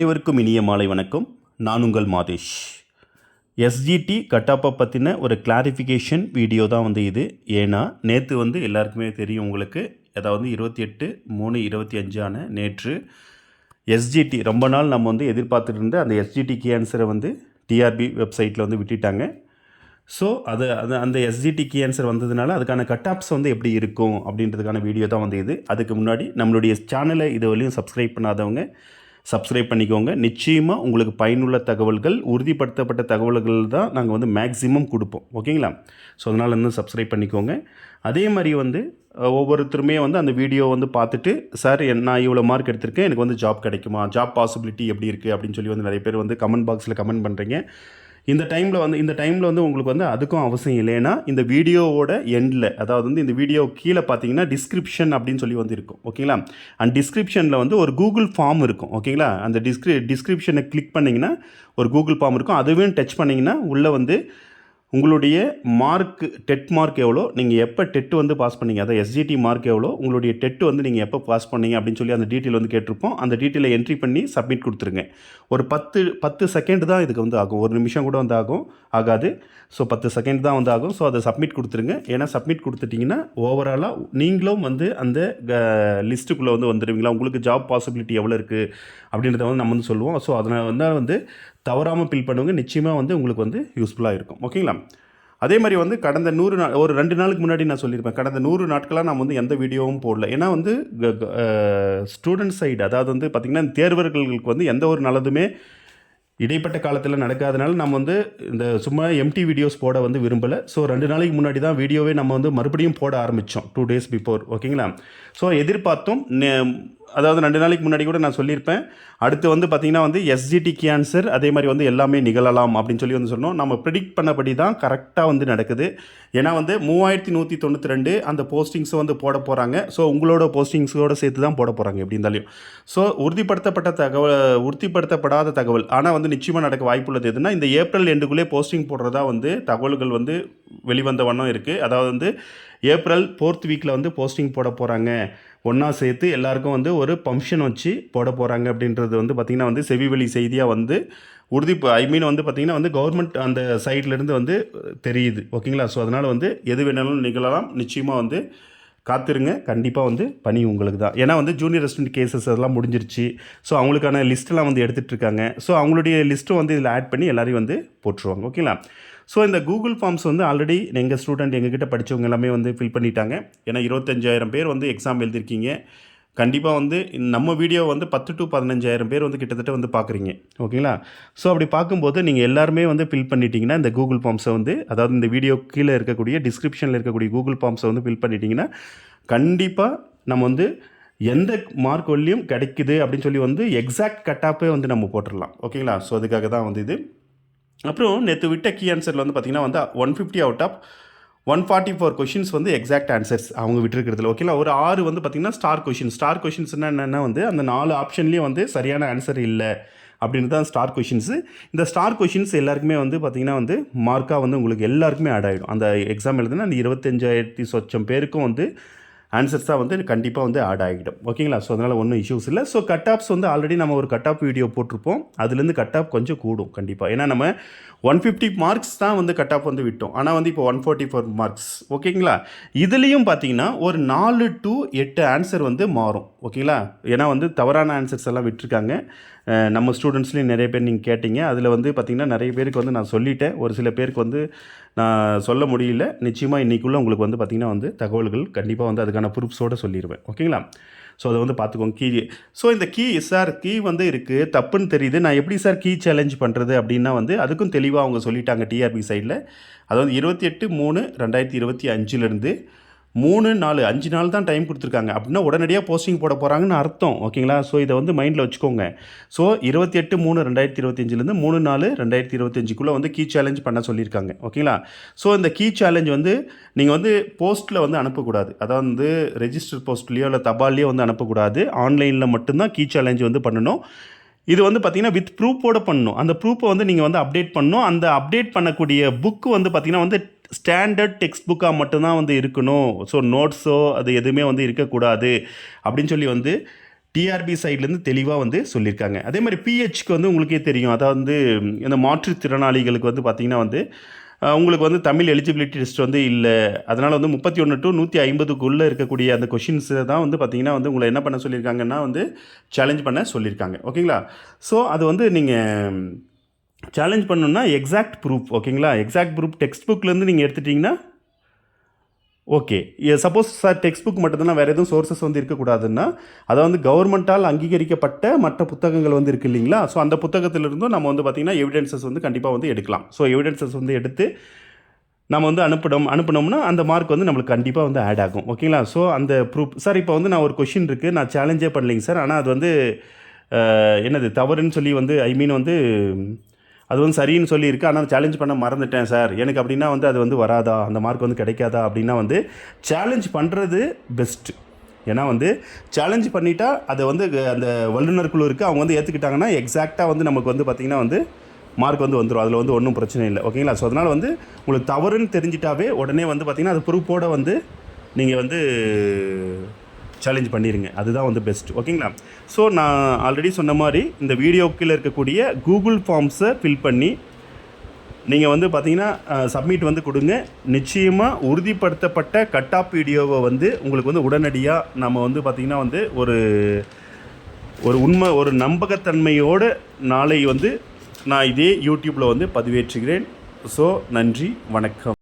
அனைவருக்கும் இனிய மாலை வணக்கம். நான் உங்கள் மாதேஷ். எஸ்ஜிடி கட்டாப்பை பற்றின ஒரு கிளாரிஃபிகேஷன் வீடியோ தான் வந்து இது. ஏன்னா நேற்று வந்து எல்லாருக்குமே தெரியும் உங்களுக்கு, அதாவது 28/3/25 நேற்று எஸ்ஜிடி ரொம்ப நாள் நம்ம வந்து எதிர்பார்த்துட்டு இருந்த அந்த எஸ்ஜிடிக்கு ஆன்சரை வந்து டிஆர்பி வெப்சைட்டில் வந்து விட்டுட்டாங்க. ஸோ அந்த எஸ்ஜிடிக்கு ஆன்சர் வந்ததுனால அதுக்கான கட்டாப்ஸ் வந்து எப்படி இருக்கும் அப்படின்றதுக்கான வீடியோ தான் வந்து இது. அதுக்கு முன்னாடி நம்மளுடைய சேனலை இது வரையும் சப்ஸ்கிரைப் பண்ணாதவங்க சப்ஸ்கிரைப் பண்ணிக்கோங்க. நிச்சயமாக உங்களுக்கு பயனுள்ள தகவல்கள், உறுதிப்படுத்தப்பட்ட தகவல்கள் தான் நாங்கள் வந்து மேக்ஸிமம் கொடுப்போம். ஓகேங்களா? ஸோ அதனால் இன்னும் சப்ஸ்கிரைப் பண்ணிக்கோங்க. அதே மாதிரி வந்து ஒவ்வொருத்தருமே வந்து அந்த வீடியோ வந்து பார்த்துட்டு, சார் நான் இவ்வளோ மார்க் எடுத்திருக்கேன், எனக்கு வந்து ஜாப் கிடைக்குமா, ஜாப் பாசிபிலிட்டி எப்படி இருக்குது அப்படின்னு சொல்லி வந்து நிறைய பேர் வந்து கமெண்ட் பாக்ஸில் கமெண்ட் பண்ணுறீங்க. இந்த டைமில் வந்து உங்களுக்கு வந்து அதுக்கும் அவசியம் இல்லை. ஏன்னா இந்த வீடியோவோட எண்டில், அதாவது வந்து இந்த வீடியோ கீழே பார்த்தீங்கன்னா டிஸ்கிரிப்ஷன் அப்படின்னு சொல்லி வந்து இருக்கும். ஓகேங்களா? அண்ட் டிஸ்கிரிப்ஷனில் வந்து ஒரு கூகுள் ஃபார்ம் இருக்கும். ஓகேங்களா? அந்த டிஸ்கிரிப்ஷனை கிளிக் பண்ணிங்கன்னா ஒரு கூகுள் ஃபார்ம் இருக்கும். அதுவும் டச் பண்ணிங்கன்னா உள்ளே வந்து உங்களுடைய டெட் மார்க் எவ்வளோ, நீங்கள் எப்போ டெட்டு வந்து பாஸ் பண்ணீங்க, அதாவது எஸ்ஜிடி மார்க் எவ்வளோ, உங்களுடைய டெட்டு வந்து நீங்கள் எப்போ பாஸ் பண்ணீங்க அப்படின்னு சொல்லி அந்த டீட்டெயில் வந்து கேட்டிருப்போம். அந்த டீட்டெயிலை என்ட்ரி பண்ணி சப்மிட் கொடுத்துருங்க. ஒரு 10 செகண்ட் தான் இதுக்கு வந்து ஆகும். ஒரு நிமிஷம் கூட வந்து ஆகாது. ஸோ 10 செகண்ட் தான் வந்து ஆகும். ஸோ அதை சப்மிட் கொடுத்துருங்க. ஏன்னா சப்மிட் கொடுத்துட்டிங்கன்னா ஓவராலாக நீங்களும் வந்து அந்த லிஸ்ட்டுக்குள்ளே வந்து வந்துடுவீங்களா, உங்களுக்கு ஜாப் பாசிபிலிட்டி எவ்வளோ இருக்குது அப்படின்றத வந்து நம்ம வந்து சொல்லுவோம். ஸோ அதனால் வந்து தவறாமல் ஃபில் பண்ணுங்க. நிச்சயமாக வந்து உங்களுக்கு வந்து யூஸ்ஃபுல்லாக இருக்கும். ஓகேங்களா? அதே மாதிரி வந்து கடந்த 100 நாள், ஒரு 2 நாளுக்கு முன்னாடி நான் சொல்லியிருப்பேன், கடந்த 100 நாட்களாக நான் வந்து எந்த வீடியோவும் போடல. ஏன்னா வந்து ஸ்டூடெண்ட் சைடு, அதாவது வந்து பார்த்திங்கன்னா தேர்வர்களுக்கு வந்து எந்த ஒரு நல்லதுமே இடைப்பட்ட காலத்தில் நடக்காதனால நம்ம வந்து இந்த சும்மா எம்டி வீடியோஸ் போட வந்து விரும்பலை. ஸோ 2 நாளைக்கு முன்னாடி தான் வீடியோவே நம்ம வந்து மறுபடியும் போட ஆரம்பித்தோம், 2 days பிஃபோர். ஓகேங்களா? ஸோ எதிர்பார்த்தோம். அதாவது 2 நாளைக்கு முன்னாடி கூட நான் சொல்லியிருப்பேன், அடுத்து வந்து பார்த்திங்கன்னா வந்து எஸ்ஜிடிக்கு ஆன்சர் அதே மாதிரி வந்து எல்லாமே நிகழலாம் அப்படின்னு சொல்லி வந்து சொன்னோம். நம்ம ப்ரிடிக்ட் பண்ணபடி தான் கரெக்டாக வந்து நடக்குது. ஏன்னா வந்து 3192 அந்த போஸ்டிங்ஸை வந்து போட போகிறாங்க. ஸோ உங்களோட போஸ்டிங்ஸோடு சேர்த்து தான் போட போகிறாங்க எப்படி இருந்தாலும். ஸோ உறுதிப்படுத்தப்படாத தகவல், ஆனால் வந்து நிச்சயமாக நடக்க வாய்ப்புள்ளது எதுனா, இந்த ஏப்ரல் எண்டுக்குள்ளே போஸ்டிங் போடுறதா வந்து தகவல்கள் வந்து வெளிவந்த வண்ணம் இருக்குது. அதாவது வந்து ஏப்ரல் 4th வீக்கில் வந்து போஸ்டிங் போட போகிறாங்க. ஒன்றா சேர்த்து எல்லாருக்கும் வந்து ஒரு ஃபங்க்ஷன் வச்சு போட போகிறாங்க அப்படின்றது வந்து பார்த்திங்கன்னா வந்து செவிவெளி செய்தியாக வந்து வந்து பார்த்திங்கன்னா வந்து கவர்மெண்ட் அந்த சைட்லேருந்து வந்து தெரியுது. ஓகேங்களா? ஸோ அதனால் வந்து எது வேணாலும் நிகழலாம். நிச்சயமாக வந்து காத்திருங்க. கண்டிப்பாக வந்து பணி உங்களுக்கு தான். ஏன்னா வந்து ஜூனியர் ரெசிடென்ட் கேசஸ் அதெல்லாம் முடிஞ்சிருச்சு. ஸோ அவங்களுக்கான லிஸ்ட்டெல்லாம் வந்து எடுத்துகிட்ருக்காங்க. ஸோ அவங்களுடைய லிஸ்ட்டும் வந்து இதில் ஆட் பண்ணி எல்லாரையும் வந்து போட்டுருவாங்க. ஓகேங்களா? ஸோ இந்த கூகுள் ஃபார்ம்ஸ் வந்து ஆல்ரெடி எங்கள் ஸ்டூடெண்ட் எங்ககிட்ட படித்தவங்க எல்லாமே வந்து ஃபில் பண்ணிட்டாங்க. ஏன்னா 25,000 பேர் வந்து எக்ஸாம் எழுதிருக்கீங்க. கண்டிப்பாக வந்து நம்ம வீடியோ வந்து 10 to 15,000 பேர் வந்து கிட்டத்தட்ட வந்து பார்க்குறீங்க. ஓகேங்களா? ஸோ அப்படி பார்க்கும்போது நீங்கள் எல்லாருமே வந்து ஃபில் பண்ணிட்டீங்கன்னா இந்த கூகுள் ஃபார்ம்ஸை வந்து, அதாவது இந்த வீடியோ கீழே இருக்கக்கூடிய டிஸ்கிரிப்ஷனில் இருக்கக்கூடிய கூகுள் ஃபார்ம்ஸை வந்து ஃபில் பண்ணிட்டீங்கன்னா கண்டிப்பாக நம்ம வந்து எந்த மார்க் வழியும் கிடைக்குது அப்படின்னு சொல்லி வந்து எக்ஸாக்ட் கட்டாப்பே வந்து நம்ம போட்டுடலாம். ஓகேங்களா? ஸோ அதுக்காக தான் வந்து இது. அப்புறம் நேற்று விட்ட கீ ஆன்சரில் வந்து பார்த்திங்கன்னா வந்து 150 அவுட் ஆஃப் 144 கொஷின்ஸ் வந்து எக்ஸாக்ட் ஆன்சர்ஸ் அவங்க விட்டுருக்கிறதுல. ஓகேங்களா? ஒரு 6 வந்து பார்த்திங்கன்னா ஸ்டார் கொஷின்ஸ்னால் என்னென்னா வந்து அந்த 4 ஆப்ஷன்லேயும் வந்து சரியான ஆன்சர் இல்லை அப்படின்னு தான் ஸ்டார் கொஷின்ஸு. இந்த ஸ்டார் கொஷின்ஸ் எல்லாருக்குமே வந்து பார்த்திங்கன்னா வந்து மார்க்காக வந்து உங்களுக்கு எல்லாருக்குமே ஆட் ஆகிடும். அந்த எக்ஸாம் எழுதுனா அந்த 25,000 சொச்சம் பேருக்கும் வந்து ஆன்சர்ஸாக வந்து கண்டிப்பாக வந்து ஆட் ஆகிடும். ஓகேங்களா? ஸோ அதனால் ஒன்றும் இஷ்யூஸ் இல்லை. ஸோ கட் ஆஃப்ஸ் வந்து ஆல்ரெடி நம்ம ஒரு கட் ஆஃப் வீடியோ போட்டிருப்போம். அதுலேருந்து கட் ஆஃப் கொஞ்சம் கூடும் கண்டிப்பாக. ஏன்னா நம்ம 150 மார்க்ஸ் தான் வந்து கட் ஆஃப் வந்து விட்டோம். ஆனால் வந்து இப்போ 144 மார்க்ஸ். ஓகேங்களா? இதுலேயும் பார்த்தீங்கன்னா ஒரு 4 to 8 ஆன்சர் வந்து மாறும். ஓகேங்களா? ஏன்னா வந்து தவறான ஆன்சர்ஸ் எல்லாம் விட்டுருக்காங்க. நம்ம ஸ்டூடெண்ட்ஸ்லேயும் நிறைய பேர் நீங்கள் கேட்டிங்க. அதில் வந்து பார்த்திங்கன்னா நிறைய பேருக்கு வந்து நான் சொல்லிட்டேன். ஒரு சில பேருக்கு வந்து நான் சொல்ல முடியல. நிச்சயமாக இன்றைக்குள்ளே உங்களுக்கு வந்து பார்த்திங்கன்னா வந்து தகவல்கள் கண்டிப்பாக வந்து அதுக்கான ப்ரூஃப்ஸோடு சொல்லிடுவேன். ஓகேங்களா? ஸோ அதை வந்து பார்த்துக்கோங்க. கீ ஸோ இந்த கீ வந்து இருக்குது, தப்புன்னு தெரியுது, நான் எப்படி சார் கீ சேலஞ்ச் பண்ணுறது அப்படின்னா வந்து அதுக்கும் தெளிவாக அவங்க சொல்லிட்டாங்க டிஆர்பி சைடில். அதாவது 28/3/2025 5 நாள் தான் டைம் கொடுத்துருக்காங்க. அப்படின்னா உடனடியாக போஸ்டிங் போட போகிறாங்கன்னு அர்த்தம். ஓகேங்களா? ஸோ இதை வந்து மைண்டில் வச்சுக்கோங்க. ஸோ 28/3/2025 3/4/2025 வந்து கீ சேலஞ்ச் பண்ண சொல்லியிருக்காங்க. ஓகேங்களா? ஸோ இந்த கீ சேலஞ்ச் வந்து நீங்கள் வந்து போஸ்ட்டில் வந்து அனுப்பக்கூடாது. அதாவது வந்து ரெஜிஸ்டர் போஸ்ட்லேயோ இல்லை தபால்லையோ வந்து அனுப்பக்கூடாது. ஆன்லைனில் மட்டும்தான் கீ சேலஞ்ச் வந்து பண்ணணும். இது வந்து பார்த்திங்கன்னா வித் ப்ரூஃபோடு பண்ணணும். அந்த ப்ரூஃபை வந்து நீங்கள் வந்து அப்டேட் பண்ணணும். அந்த அப்டேட் பண்ணக்கூடிய புக்கு வந்து பார்த்திங்கன்னா வந்து ஸ்டாண்டர்ட் டெக்ஸ்ட் புக்காக மட்டும்தான் வந்து இருக்கணும். ஸோ நோட்ஸோ அது எதுவுமே வந்து இருக்கக்கூடாது அப்படின்னு சொல்லி வந்து டிஆர்பி சைட்லேருந்து தெளிவாக வந்து சொல்லியிருக்காங்க. அதே மாதிரி பிஹெச்க்கு வந்து உங்களுக்கே தெரியும், அதாவது வந்து இந்த மாற்றுத்திறனாளிகளுக்கு வந்து பார்த்திங்கன்னா வந்து உங்களுக்கு வந்து தமிழ் எலிஜிபிலிட்டி டெஸ்ட் வந்து இல்லை, அதனால் வந்து 31 to 150க்குள்ளே இருக்கக்கூடிய அந்த கொஷின்ஸை தான் வந்து பார்த்திங்கன்னா வந்து உங்களை என்ன பண்ண சொல்லியிருக்காங்கன்னா வந்து சேலஞ்ச் பண்ண சொல்லியிருக்காங்க. ஓகேங்களா? ஸோ அது வந்து நீங்கள் சேலஞ்ச் பண்ணணுன்னா எக்ஸாக்ட் ப்ரூஃப், ஓகேங்களா? எக்ஸாக்ட் ப்ரூஃப் டெக்ஸ்ட் புக்லேருந்து நீங்கள் எடுத்துட்டிங்கன்னா okay. Suppose sir text book மட்டும்தானா, வேறு எதுவும் சோர்ஸஸ் வந்து இருக்கக்கூடாதுன்னா, அதை வந்து கவர்மெண்ட்டால் அங்கீகரிக்கப்பட்ட மற்ற புத்தகங்கள் வந்து இருக்குது இல்லைங்களா? ஸோ அந்த புத்தகத்திலிருந்தும் நம்ம வந்து பார்த்திங்கன்னா எவிடன்சஸ் வந்து கண்டிப்பாக வந்து எடுக்கலாம். ஸோ எவிடன்சஸ் வந்து எடுத்து நம்ம வந்து அனுப்பினோம்னா அந்த மார்க் வந்து நம்மளுக்கு கண்டிப்பாக வந்து ஆட் ஆகும். ஓகேங்களா? ஸோ அந்த ப்ரூஃப் சார் இப்போ வந்து நான் ஒரு கொஷின் இருக்குது, நான் சேலஞ்சே பண்ணலைங்க சார், ஆனால் அது வந்து என்னது தவறுன்னு சொல்லி வந்து வந்து அது வந்து சரின்னு சொல்லியிருக்கு, ஆனால் சேலஞ்ச் பண்ண மறந்துட்டேன் சார் எனக்கு அப்படின்னா வந்து அது வந்து வராதா, அந்த மார்க் வந்து கிடைக்காதா அப்படின்னா வந்து சேலஞ்ச் பண்ணுறது பெஸ்ட்டு. ஏன்னா வந்து சேலஞ்ச் பண்ணிட்டா அதை வந்து அந்த வல்லுநர் குழு இருக்குது, அவங்க வந்து ஏற்றுக்கிட்டாங்கன்னா எக்ஸாக்டாக வந்து நமக்கு வந்து பார்த்திங்கன்னா வந்து மார்க் வந்து வந்துடும், அதில் வந்து ஒன்றும் பிரச்சனை இல்லை. ஓகேங்களா? ஸோ அதனால் வந்து உங்களுக்கு தவறுன்னு தெரிஞ்சிட்டாவே உடனே வந்து பார்த்திங்கன்னா அது ப்ரூஃபோடு வந்து நீங்கள் வந்து சேலஞ்ச் பண்ணிடுங்க, அதுதான் வந்து பெஸ்ட். ஓகேங்களா? ஸோ நான் ஆல்ரெடி சொன்ன மாதிரி இந்த வீடியோக்கில் இருக்கக்கூடிய கூகுள் ஃபார்ம்ஸை ஃபில் பண்ணி நீங்கள் வந்து பார்த்தீங்கன்னா சப்மிட் வந்து கொடுங்க. நிச்சயமாக உறுதிப்படுத்தப்பட்ட கட் ஆஃப் வீடியோவை வந்து உங்களுக்கு வந்து உடனடியாக நம்ம வந்து பார்த்திங்கன்னா வந்து ஒரு நம்பகத்தன்மையோடு நாளை வந்து நான் இதே யூடியூப்பில் வந்து பதிவேற்றுகிறேன். ஸோ நன்றி, வணக்கம்.